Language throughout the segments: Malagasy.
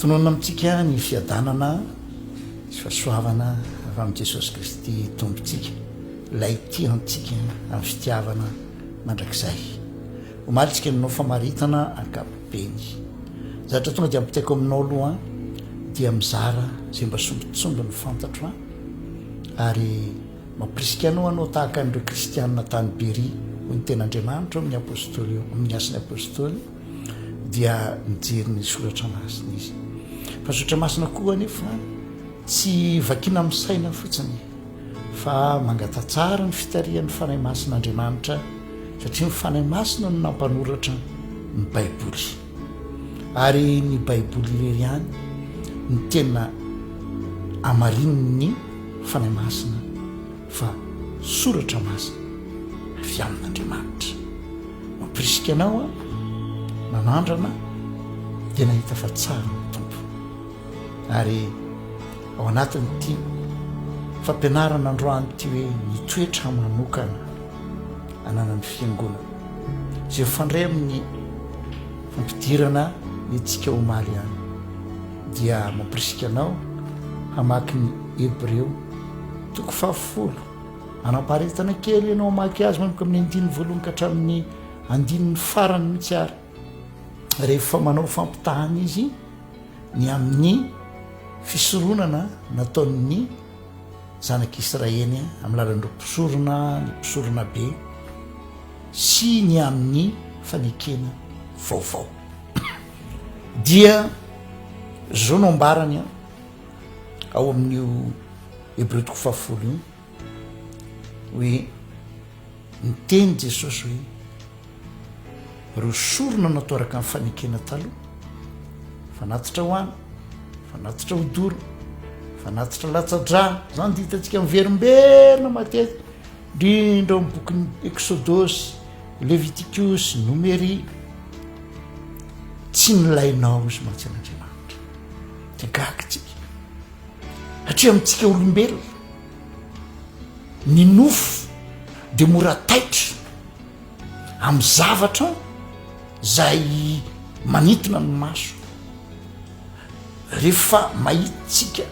tonona amintsika ny fiadanana sy fahasoavana avy amin'i Jesosy Kristy tompontsika ilay tiantsika amin'ny fitiavana mandrakizay omalitsika ninao famaritana ankapobeny zatra tonga dia ampitaiko aminao aloha dia mizara zay mba sombitsomby ny fantatro ary mampirisika anao tahaka an'ireo kristianina tany Bery hoy ny ten'Andriamanitra amin'ny apôstôly amin'ny asan'ny apôstôly dia mijery ny soratra masina izy fa soratra masina koa anefa tsy vakina amin'ny saina fotsiny fa mangatahtsara ny fitarihan'ny fanahy masin'Andriamanitra satria ny fanahy masina no nampanoratra ny baiboly ary ny baiboly irery ihany ny tena amarininy fanahy masina fa soratra masina avy amin'Andriamanitra mampirisika anao nanandrana dia nahita fa tsara ny tompo ary ao anatin'ity fampianarana androany ty hoe nitoetra manokana ananan'ny fiangonana zay mifandray amin'ny fampidirana itsika omaly ihany dia mampirisika anao hamaky ny Hebreo 10 anampaharetana kely ianao hamaky azy manomboka amin'ny 9 ka hatramin'ny 9 farany mihitsy ary rehefa manao fampitahana izy ny amin'ny fisoronana nataon'ny zanak'Israely amin'ny lalan'ireo mpisorona ny mpisorona be sy ny amin'ny fanekena vaovao dia zao no ambarany ao amin'io Hebreo 10 io hoe niteny Jesosy hoe reo sorona natao araka amin'ny fanekena taloha fanatitra hoany fanatitra hodoro fanatitra latsadra zany dia hitantsika miverimberina matetika indrindra amin'ny bokin'ny Exodosy Leviticus Numéri tsy nilainao izy mahatsy an'Andriamanitra dia gagitsika satria amintsika olombelona ny nofo dia mora taitra amin'ny zavatra zay manitona ny maso rehefa mahitsika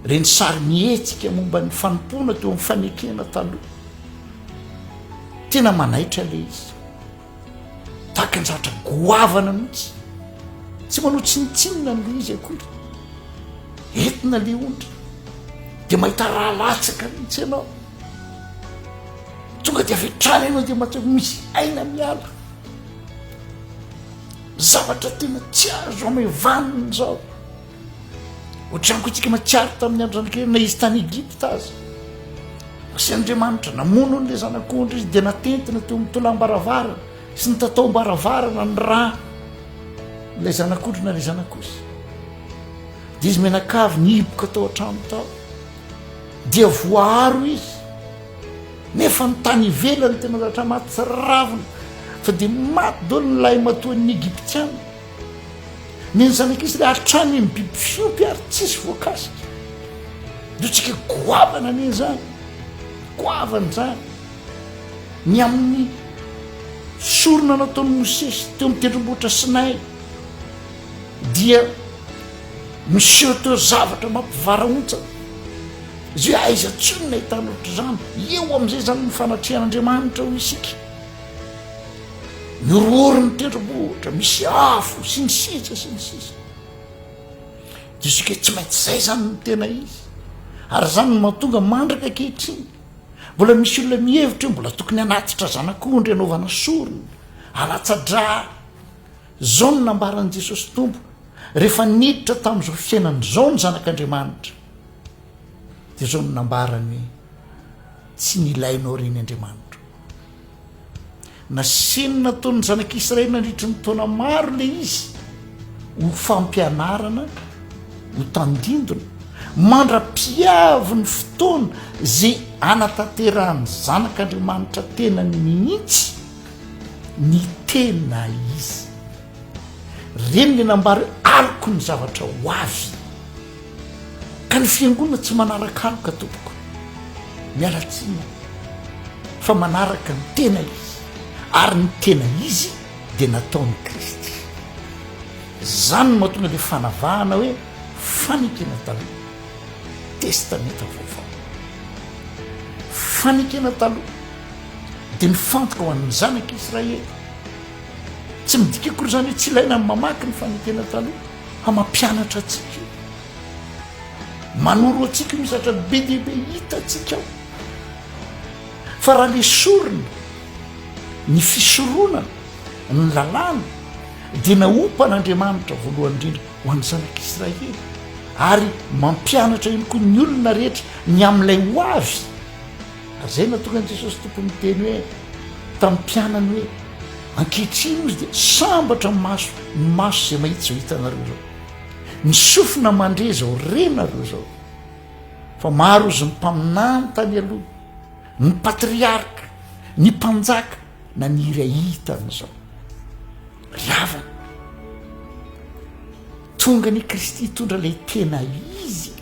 reny sary mihetsika momba ny fanompona teo amin'ny fanekena taloha tena manaitra le izy tahaka ny zavatra goavana mihitsy tsy manao tsinitsinina n'le izy akory entina le ondra dia mahita raha latsaka mihitsy ianao tonga dia avetrany ianao dia mahatsy misy aina miala zavatra tena tsy azo amevanina zao ohatranko itsika matsiaro tamin'ny andro na izy tany Egypta azy sy Andriamanitra namono n'le zanak'ondry izy dia natentina teo amin'ny tolam-baravarana sy ny tatao-baravarana ny raha ilay zanak'ondry na ilay zanak'osy dia izy menakavy nihiboka tao an-trano tao dia voaharo izy nefa ny tany ivelany tena zatra maty sy ravina fa dia maty dolo ny lahy matoan'ny Egyptiana ny zanak'isy le hatrany amin'ny biby fiompy ary tsisy voakasika dio tsika goavana ane zany goavana zany ny amin'ny sorona nataon'ny Mosesy teo amin'ny tendrombohitra Sinay dia miseho teo zavatra mampivaraontsana izy hoe aiza tsony nahitana ohatra zany eo amin'izay zany ny fanatrehan'Andriamanitra ho isika miorory ny tendrombohitra misy afo sy ny sisa sy ny sisa dia isika tsy maintsy zay zany ny tena izy ary zany no mahatonga mandraka ankehitriny mbola misy olona mihevitra hoe mbola tokony hanatitra zanak'ondry anaovana sorona alatsadra zao no nambaran'i Jesosy tompo rehefa niditra tamin'izao fiainany zao ny zanak'Andriamanitra dia zao no nambarany hoe tsy nilainao reny Andriamanitra nasenina taon'ny zanak'Israely nandritra ny taona maro le izy ho fampianarana ho tandindona mandra-piavo ny fotoana zay anatanterahany zanak'Andriamanitra tenany mihitsy ny tena izy reny le nambary aloko ny zavatra ho avy ka ny fiangonana tsy manaraka aloka tompoko mialatsina fa manaraka ny tena izy ary ny tena izy dia nataon'ny Kristy zany mahatonga le fanavahana hoe fanekena taloha testamenta vaovao fanekena taloha dia nifantoka ho an'ny zanak'Israely tsy midika kory zany hoe tsy ilaina ny mamaky ny fanekena taloha fa mampianatra atsika manoro atsika misatra be dehibe hita atsika ao fa raha le sorona ny fisoroana ny lalàna dia naompan'Andriamanitra voalohany indrindra ho an'ny zanak'Israely ary mampianatra iny koa ny olona rehetra ny amin'ilay ho avy ary zay natonga ny Jesosy tompony teny hoe tamin'ny mpianany hoe ankehitriny izy dia sambatra maso zay mahitsy zao hitanareo zao ny sofina mandre zao renareo zao fa maro izy ny mpaminany tany aloha ny patriarka ny mpanjaka na niry ahitana zao riavana tonga ny Kristy tondra lay tena izy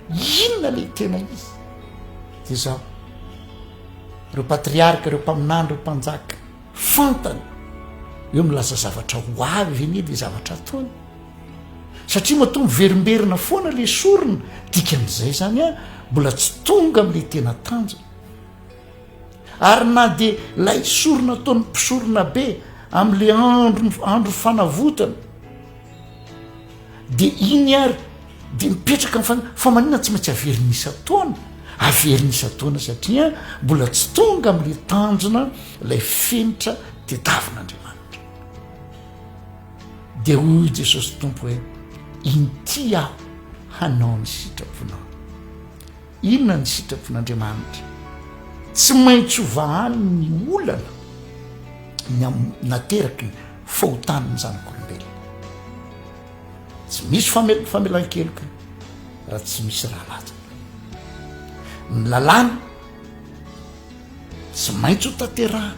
inona lay tena izy dia zao ireo patriarka ireo mpaminany ireo mpanjaka fantany eo milaza zavatra ho avy eny dia zavatra ataony satria mahatonga verimberina foana le sorona dikan'izay zany a mbola tsy tonga amin'ilay tena tanjona ary na dia lay sorona ataony mpisorona be amin'le andro fanavotana dia iny ary dia mipetraka fa manina tsy maintsy averinisa taona averinisa taona satria mbola tsy tonga amin'ilay tanjona lay fenitra tediavin'Andriamanitra dia hoy Jesosy tompo hoe inty aho hanao ny sitraponao inona ny sitrapon'Andriamanitra tsy maintsy hovahany ny olana nateraky ny fahotaniny zanak'olombelona tsy misy famelan-keloka raha tsy misy raha latsaka ny lalàna tsy maintsy ho tanterahana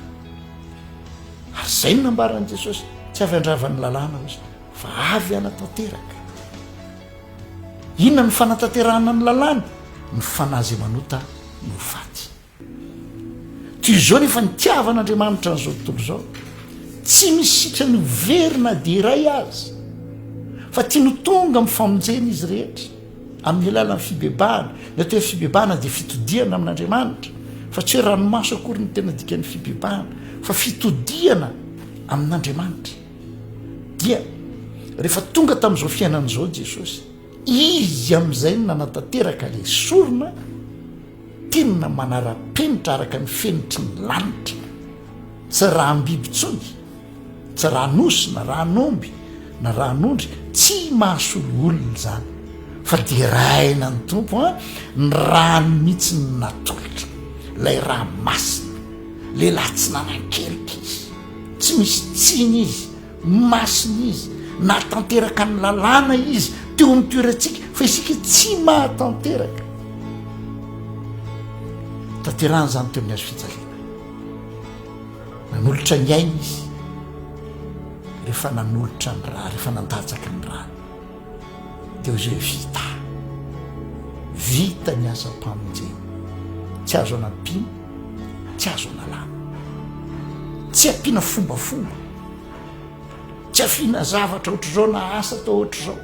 ary zay ny nambaran'i Jesosy tsy avy andravany lalàna izy fa avy anatanteraka inona ny fanatanterahana ny lalàna ny fanahy zay manota ny ho faty toy izao nefa nitiavan'Andriamanitra n'izao tontolo zao tsy misy sitra ny verina dia iray azy fa tia no tonga amin'ny famonjena izy rehetra amin'ny alalany fibebahana ny atao hoe fibebahana dia fitodiana amin'Andriamanitra fa tsy hoe ranomaso akory ny tena dikan'ny fibebahana fa fitodiana amin'Andriamanitra dia rehefa tonga tamin'izao fiainan'izao Jesosy izy amin'izay no nanatanteraka le sorona tena manara-penitra araka ny fenitry ny lanitra tsy raha ambiby tsony tsy raha nosy na raha nomby na raha nondry tsy mahasolo olona zany fa dia raina ny tompo a ny rano mihitsy ny natolotra lay raha masina le lahy tsy nanan-kelika izy tsy misy tsiny izy masina izy natanteraka ny lalàna izy teo amin'ny toerantsika fa isika tsy mahatanteraka tanterahana zany teo amin'ny azo fijaliana nanolotra ny aina izy rehefa nanolotra ny raha rehefa nandatsaka ny raha dia izy hoe vita ny asa mpamonjena tsy azo anampina tsy azo analàna tsy ampiana fombafomba tsy afiana zavatra ohatr'izao na asa atao ohatr'izao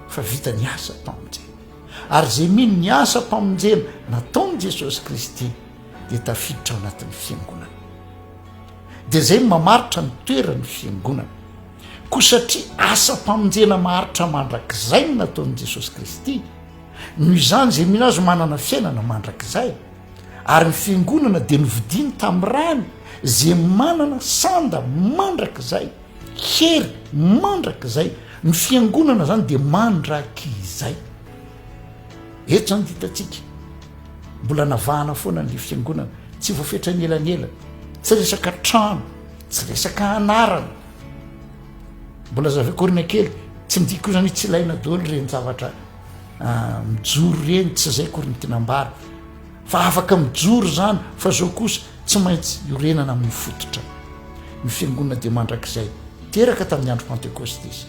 fa vita ny asa mpamonjena ary zay mino ny asa mpamonjena nataon'i Jesosy Kristy dia tafiditra ao anatin'ny fiangonana dia zay mamaritra ny toerany fiangonana koa satria asa mpamonjena maharitra mandrakizay no nataon'i Jesosy Kristy noho izany zay mino azy manana fiainana mandrakizay ary ny fiangonana dia novidiny tamin'ny rany zay manana sanda mandrakizay hery mandrakizay ny fiangonana zany dia mandrakizay eto zany ditatsika mbola navahana foana n'le fiangonana tsy voafetra ny elanela tsy resaka trano tsy resaka anarana mbola zavekorina kely tsy midika koa zany tsy ilaina daholo reny zavatra mijoro reny tsy zay kory ny tenambara fa afaka mijoro zany fa zao kosa tsy maintsy iorenana amin'ny fototra ny fiangonana dia mandrakizay teraka tamin'ny andro pentekoste izy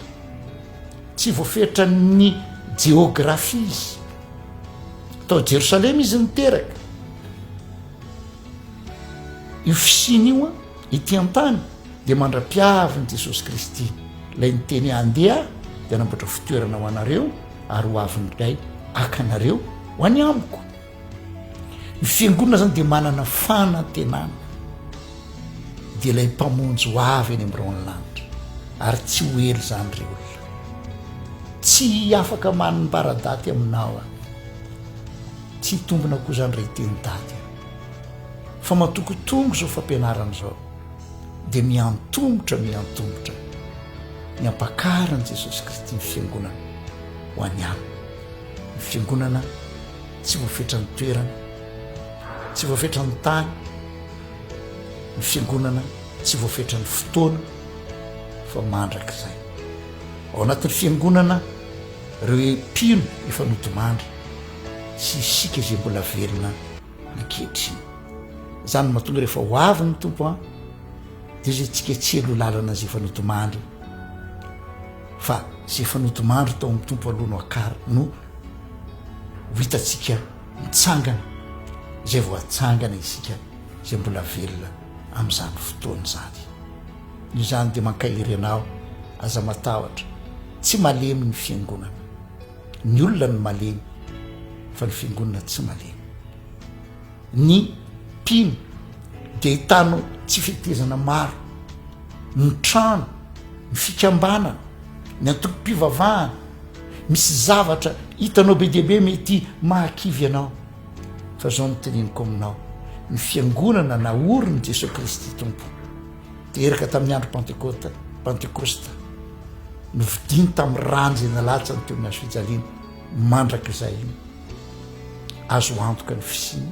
tsy voafetra ny geografia izy tao Jerosalema izy niteraka io fisiny io a ity an-tany dia mandra-piavin'i Jesosy Kristy lay nyteny andeha dia namboatra fitoerana ho anareo ary ho avin'ray akanareo ho any amiko. Ny fiangonana zany dia manana fanantenana, dia ilay mpamonjy ho avy eny amin'ireo ny lanitra ary tsy ho ely zany ry olona, tsy afaka manimbaradaty aminao tsy hitombona koa zany ray teny daty fa matokotongo zao fampianarana zao dia miantombotra ny ampakarany Jesosy Kristy ny fiangonana ho any any. Ny fiangonana tsy voafetra ny toerana, tsy voafetra ny tany, ny fiangonana tsy voafetra ny fotoana fa mandrakizay. Ao anatin'ny fiangonana reo mpino efa nodomandry sy isika izay mbola velona nankehitriny. Zany mahatonga rehefa ho avy ny tompo dia zay tsika tsy elo lalana zay efa nodomandry fa zay efa nodomandry tao amin'ny tompo aloha no akara no ho hitatsika mitsangana zay vao atsangana isika zay mbola velona amin'izany fotoana zany. Io zany dia mankahiry anao aza matahotra, tsy malemy ny fiangonana. Ny olona no malemy fa ny fiangonana tsy malemy. Ny mpino dia hitanao tsy fitezana maro, ny trano, ny fikambanana, ny antoko-pivavahana, misy zavatra hitanao be dia be mety mahakivy anao. Fa zao noteneniko aminao, ny fiangonana naoriny Jesosy Kristy tompo teraka tamin'ny andro pentekosta novidiny tamin'ny rano zay nalatsany teo amin'ny hazo fijaliana mandrakizay iny. Azo antoka ny fisiny,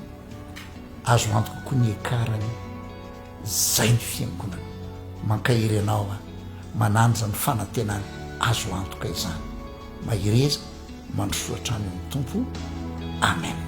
azo antoka koa ny ekarany. Zay ny fiangonana. Mankahiry anao mananja ny fanantenany azo antoka izany. Mahireza mandrosoatra any amin'ny tompo. Amen.